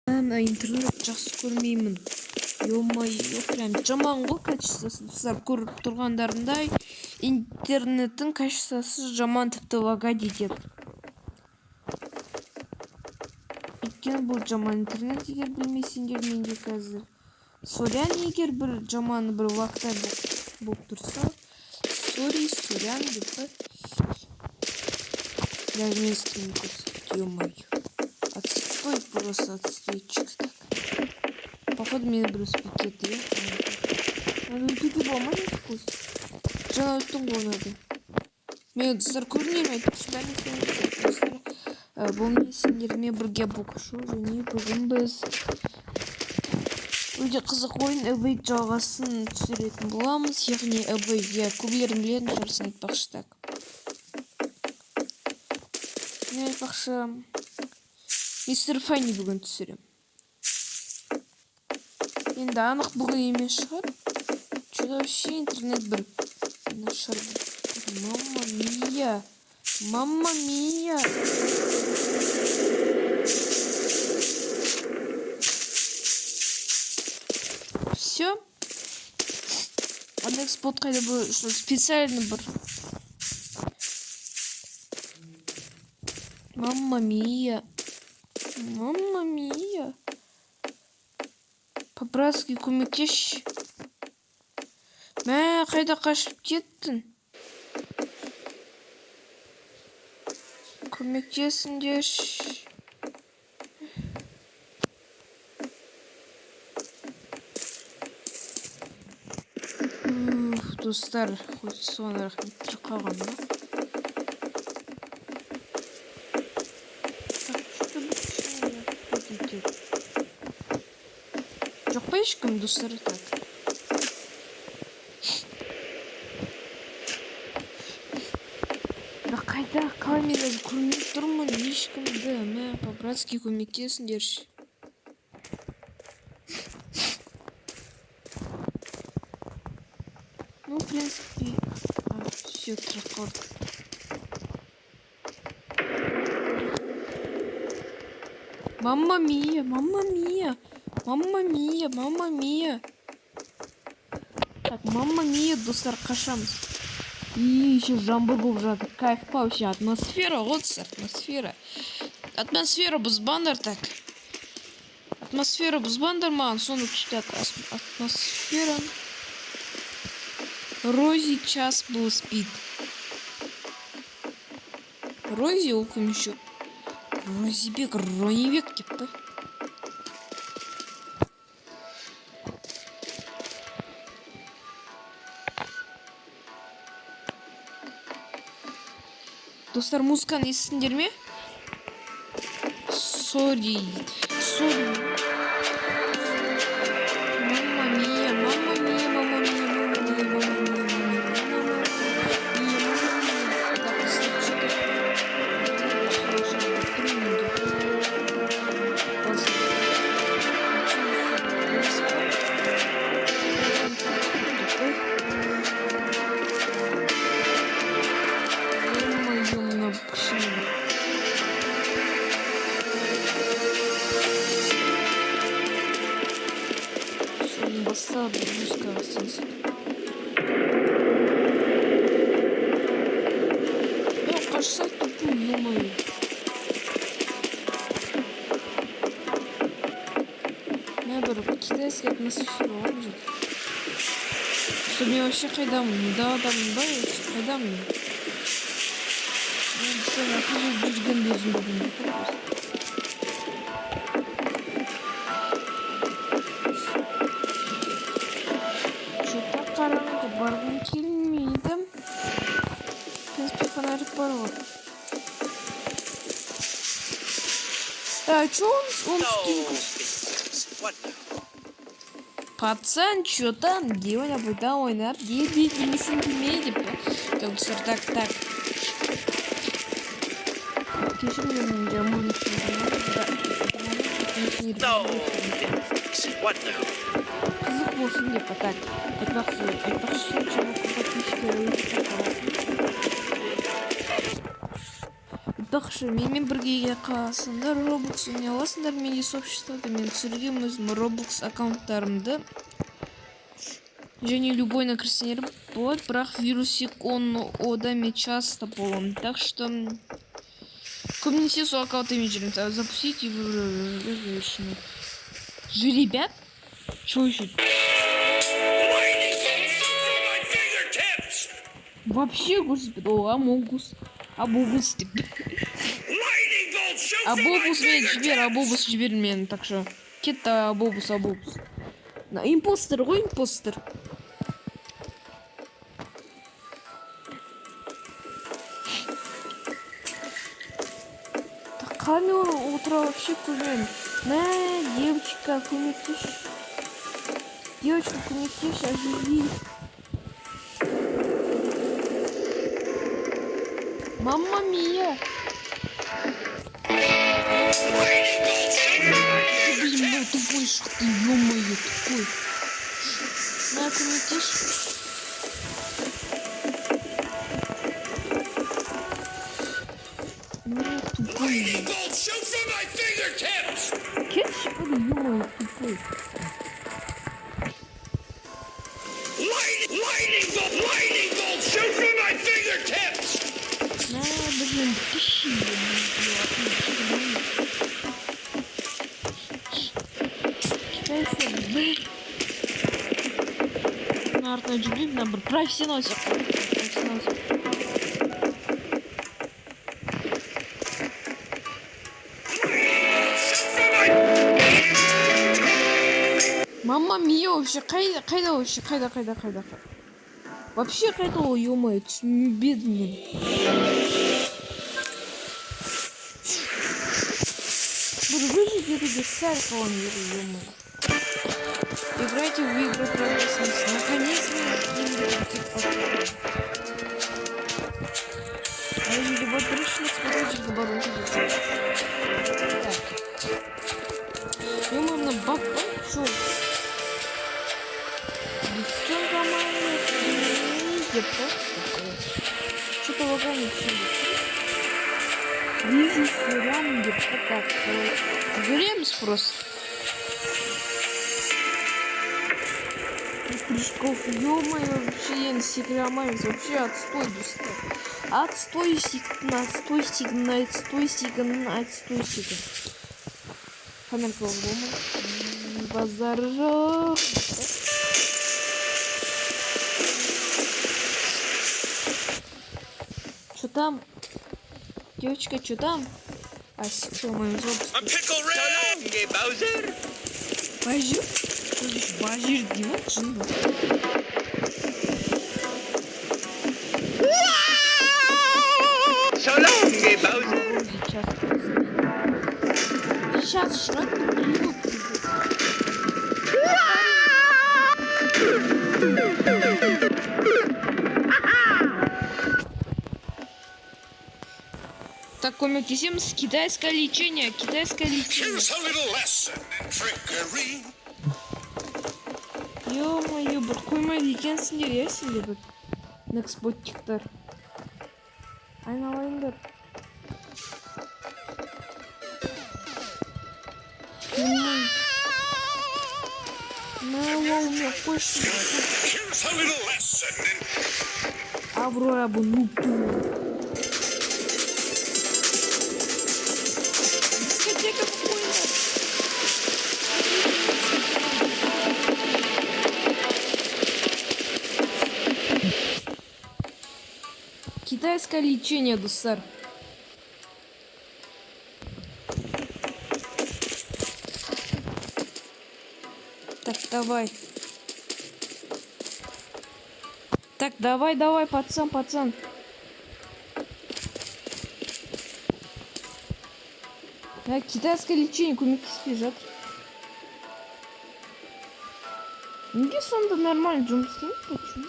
интернет жақсы көрмеймін. Ё-моё, прям жаман ғой качествосы. Сіздер көріп тұрғандарындай интернеттің качествосы жаман, тіпті лагать етеді. Өйткені бұл жаман интернет егер білмейсіңдер менде қазір. Сорян егер бір жаман бір лагтар болып тұрса. Сорян деп па. Даже мен скрин көрсетті, ё-моё. Отстой, просто отстойчик так. Походу мені бір спикеті, я? Надо өтуге болмай вкус. Жаңа өттің ғой надо. Мен достар көрінем айтып достар. Бұл мен сендермен бірге бұқышу және бүгін біз өте қызық ойын Awake жалғасын түсіретін боламыз. Яғни Awake көбілерін білетін жарысын айтпақшы так. Мен айтпақшы Мистер Файни бүгін түсірем. Енді анық бүгін емес шығар. Что-то вообще интернет бір нашар. Мамма мия. Мамма мия. Все. Анекс спот қайда бұл специально бір. Мамма мия. Мамма мия. По-братски көмектесші. Мә, қайда қашып кеттің? Көмектесіңдерші. Достар, хоть соны рахметтер қалған ба? Жоқ па ешкім, достар, так. Да қайда, қалай мен өзі көрмей тұрмын, ешкімді, мә, по-братски көмектесіңдерші. Ну, в принципе, все тракор. Мамма мия, мамма мия. Мамма мия, мамма мия. Так, мамма мия, достар, қашамыз. И еще жамбыр болып жатыр. Кайф па вообще, атмосфера, вот атмосфера. Атмосфера бұзбандар так. Атмосфера бұзбандар маған, соны күшті атмосфера. Рози час был спит. Рози оқым еще. Розибек, Ронибек деп па. Достар, музыканы естісіңдер ме? Сори. Мамма мия, мамма мия, мамма мия, мамма мия, мамма мия, мамма Басады музыка сенсі. Я қашса тупу, ё-моё. Мен бір китайский атмосфера олып жүр. Что мен вообще қайдамын? Даладамын ба? Қайдамын? Мен сен ақылы жүрген өзім бүгін. Қараңғы барғым келмейді. В принципе, фонарик бар ғой. Чё он скинул? Пацан, чё там? Где он обойда ойнар? Где демесін келмейді? Достар, так. Кешір мен жамын үшін. Қызық болсын деп атак. Айтпақшы жаңа подписчиктер тақшы менімен бірге қаласыңдар, Roblox ойнай аласыңдар. Менде сообществода мен түсірген өзім Roblox аккаунттарымды. Және любой накірсеңер болады, бірақ вирусик ода мен часто боламын. Так что көбінесе сол аккаунтымен жүремін. Запустите же, ребят? Что еще? Вообще, господи, Амогус. Абобус деп. Абобус жібер мені, так что кетті Абобус. Импостер ғой, импостер. Так, камера утра вообще көрмеймін. Девочка, көмектеші. Оживи. Мамма мия. Блин, ну тупой, что ты, ё-моё, тупой. На, комментишь? Ну, тупой. Кетч, ё-моё, тупой. Lightning bolt, shoot from my fingertips! На, блин, тиши, Наверное, джиблин набор. Профессионалсик. Мама мия вообще, кайда вообще, кайда. Вообще кайда, ё-моё, бедный. Буду выжить где-то без царького мира, ё-моё. Играйте в игры прогрессивность. Наконец-то а если вот пришли, смотрите, как бороться. Ё-моё, на бабачок. Девчонка моя, что-то лагает все. Вижу слям, где-то так. Беремся просто. Прыжков, ё-моё, вообще я на секремаюсь, вообще отстой достал. Отстой сигнал. Фонарь по-другому. Базар. Что там? Девочка, что там? Что мы Базир? Базир, Дима, Джинба. Сейчас что это? Так, комментируем с китайское лечение. Ё-моё, бір қоймай екенсіңдер, иә сендер бір некспоттиктар. Айналайындар. Мә, қойшы. Аврора бұл нупту. Дискотека қойма. Китайское лечение, дуссар. Так, давай. Так, давай, пацан. Так, китайское лечение, кумики спижат. Неге сонда нормально жұмыс істеймін, почему?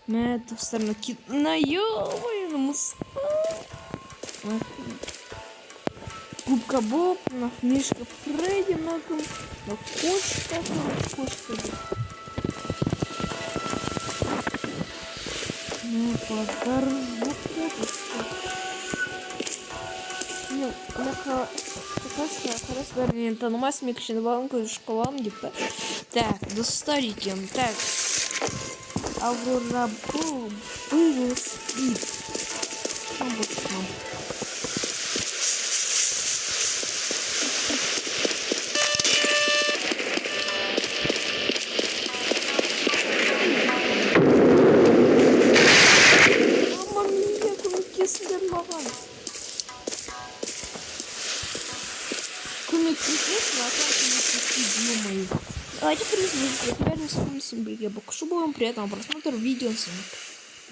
Мә, достарына ё-моё, Губка Мишка Боб, Мишка Фредди, кошка. Ну, подорожу кошечка. Ну, хорошо, это на массе микшин банку шоколад где-то. Так, до старики. Так. Аврора Боб был спит. Мама мия, какой слермован. Кроме кисницы, на самом деле, ё-моё. Давайте признать, я тебя не вспомню, я покажу вам приятного просмотра видео.